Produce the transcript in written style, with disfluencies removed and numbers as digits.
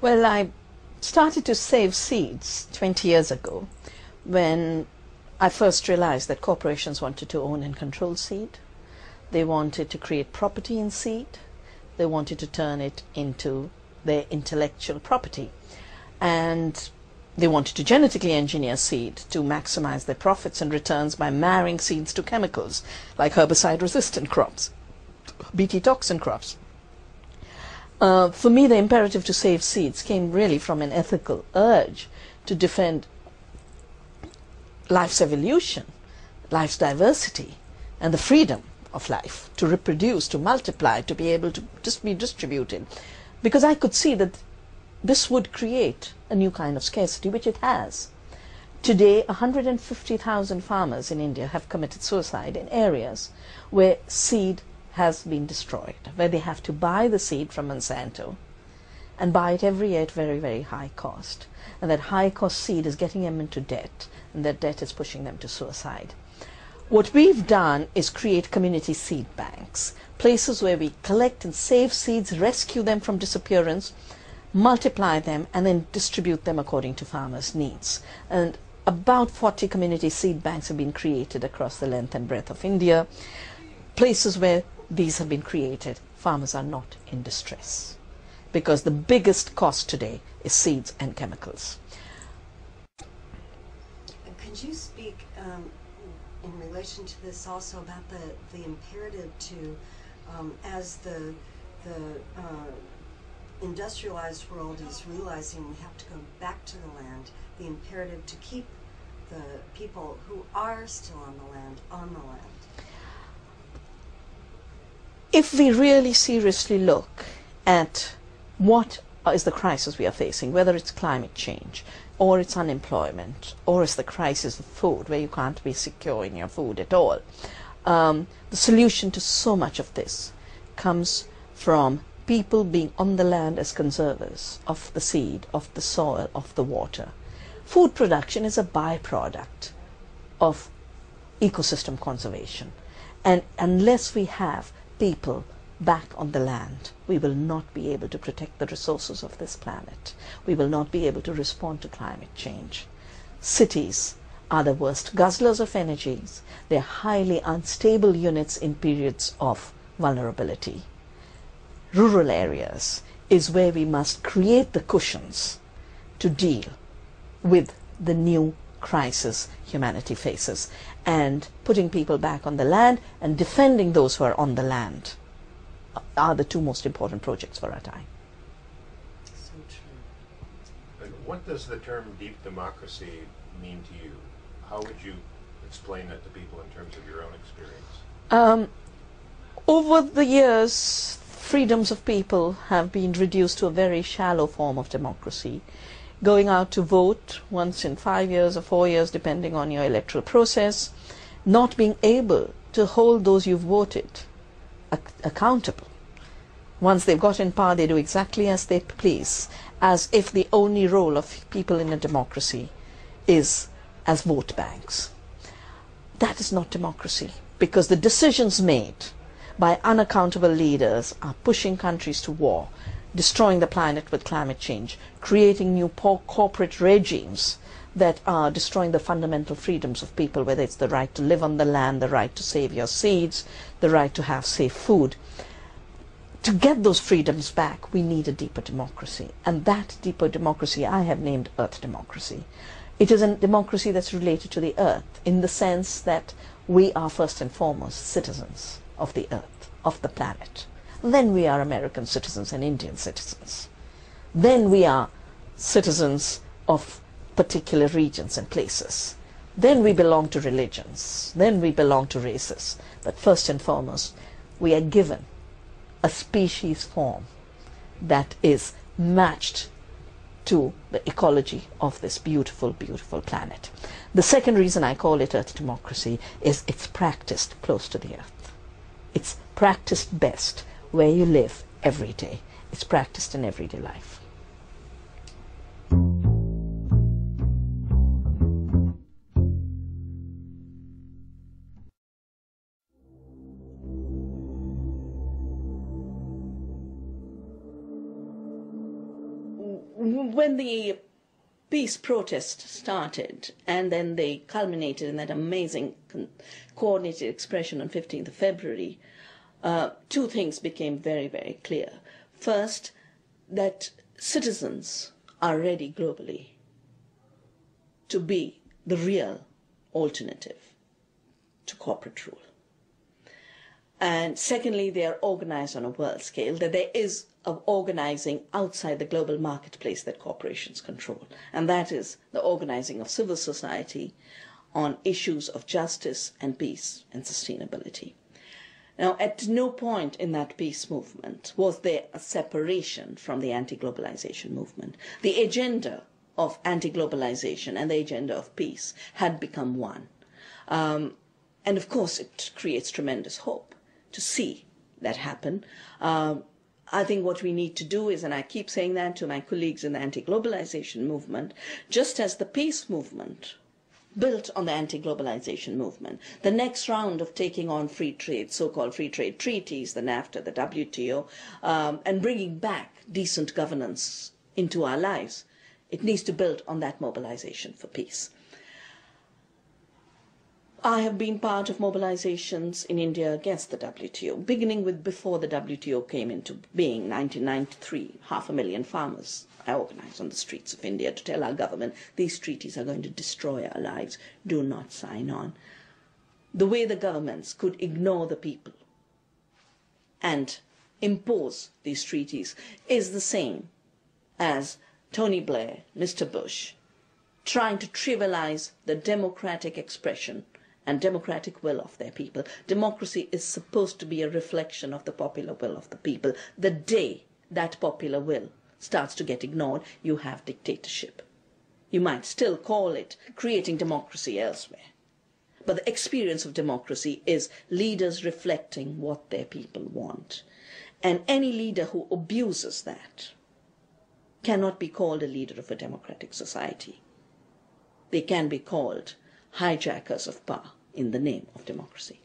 Well, I started to save seeds 20 years ago when I first realized that corporations wanted to own and control seed. They wanted to create property in seed. They wanted to turn it into their intellectual property. And they wanted to genetically engineer seed to maximize their profits and returns by marrying seeds to chemicals like herbicide-resistant crops, Bt toxin crops. For me, the imperative to save seeds came really from an ethical urge to defend life's evolution, life's diversity, and the freedom of life to reproduce, to multiply, to be able to just be distributed. Because I could see that this would create a new kind of scarcity, which it has. Today, 150,000 farmers in India have committed suicide in areas where seed has been destroyed, where they have to buy the seed from Monsanto and buy it every year at very, very high cost. And that high cost seed is getting them into debt, and that debt is pushing them to suicide. What we've done is create community seed banks, places where we collect and save seeds, rescue them from disappearance, multiply them, and then distribute them according to farmers' needs. And about 40 community seed banks have been created across the length and breadth of India, places where these have been created. Farmers are not in distress because the biggest cost today is seeds and chemicals. Could you speak in relation to this also about the imperative to, as the industrialized world is realizing we have to go back to the land, the imperative to keep the people who are still on the land on the land? If we really seriously look at what is the crisis we are facing, whether it's climate change, or it's unemployment, or it's the crisis of food, where you can't be secure in your food at all, the solution to so much of this comes from people being on the land as conservers of the seed, of the soil, of the water. Food production is a byproduct of ecosystem conservation. And unless we have people back on the land, we will not be able to protect the resources of this planet. We will not be able to respond to climate change. Cities are the worst guzzlers of energies. They're highly unstable units in periods of vulnerability. Rural areas is where we must create the cushions to deal with the new crisis humanity faces, and putting people back on the land and defending those who are on the land are the two most important projects for our time. So true. And what does the term deep democracy mean to you? How would you explain that to people in terms of your own experience? Over the years, freedoms of people have been reduced to a very shallow form of democracy. Going out to vote once in 5 years or 4 years, depending on your electoral process, not being able to hold those you've voted accountable. Once they've got in power, they do exactly as they please, as if the only role of people in a democracy is as vote banks. That is not democracy, because the decisions made by unaccountable leaders are pushing countries to war, destroying the planet with climate change, creating new corporate regimes that are destroying the fundamental freedoms of people, whether it's the right to live on the land, the right to save your seeds, the right to have safe food. To get those freedoms back, we need a deeper democracy. And that deeper democracy I have named Earth democracy. It is a democracy that's related to the Earth in the sense that we are first and foremost citizens of the Earth, of the planet. Then we are American citizens and Indian citizens. Then we are citizens of particular regions and places. Then we belong to religions. Then we belong to races. But first and foremost, we are given a species form that is matched to the ecology of this beautiful, beautiful planet. The second reason I call it Earth democracy is it's practiced close to the Earth. It's practiced best where you live every day. It's practiced in everyday life. when the peace protest started, and then they culminated in that amazing coordinated expression on 15th of February, two things became very, very clear. First, that citizens are ready globally to be the real alternative to corporate rule. And secondly, they are organized on a world scale, that there is of organizing outside the global marketplace that corporations control. And that is the organizing of civil society on issues of justice and peace and sustainability. Now, at no point in that peace movement was there a separation from the anti-globalization movement. The agenda of anti-globalization and the agenda of peace had become one. And of course, it creates tremendous hope to see that happen. I think what we need to do is, and I keep saying that to my colleagues in the anti-globalization movement, just as the peace movement built on the anti-globalization movement, the next round of taking on free trade, so-called free trade treaties, the NAFTA, the WTO, and bringing back decent governance into our lives, it needs to build on that mobilization for peace. I have been part of mobilizations in India against the WTO, beginning with before the WTO came into being, 1993, 500,000 farmers I organized on the streets of India to tell our government, these treaties are going to destroy our lives, do not sign on. The way the governments could ignore the people and impose these treaties is the same as Tony Blair, Mr. Bush, trying to trivialize the democratic expression and democratic will of their people. Democracy is supposed to be a reflection of the popular will of the people. The day that popular will starts to get ignored, you have dictatorship. You might still call it creating democracy elsewhere. But the experience of democracy is leaders reflecting what their people want. And any leader who abuses that cannot be called a leader of a democratic society. They can be called hijackers of power in the name of democracy.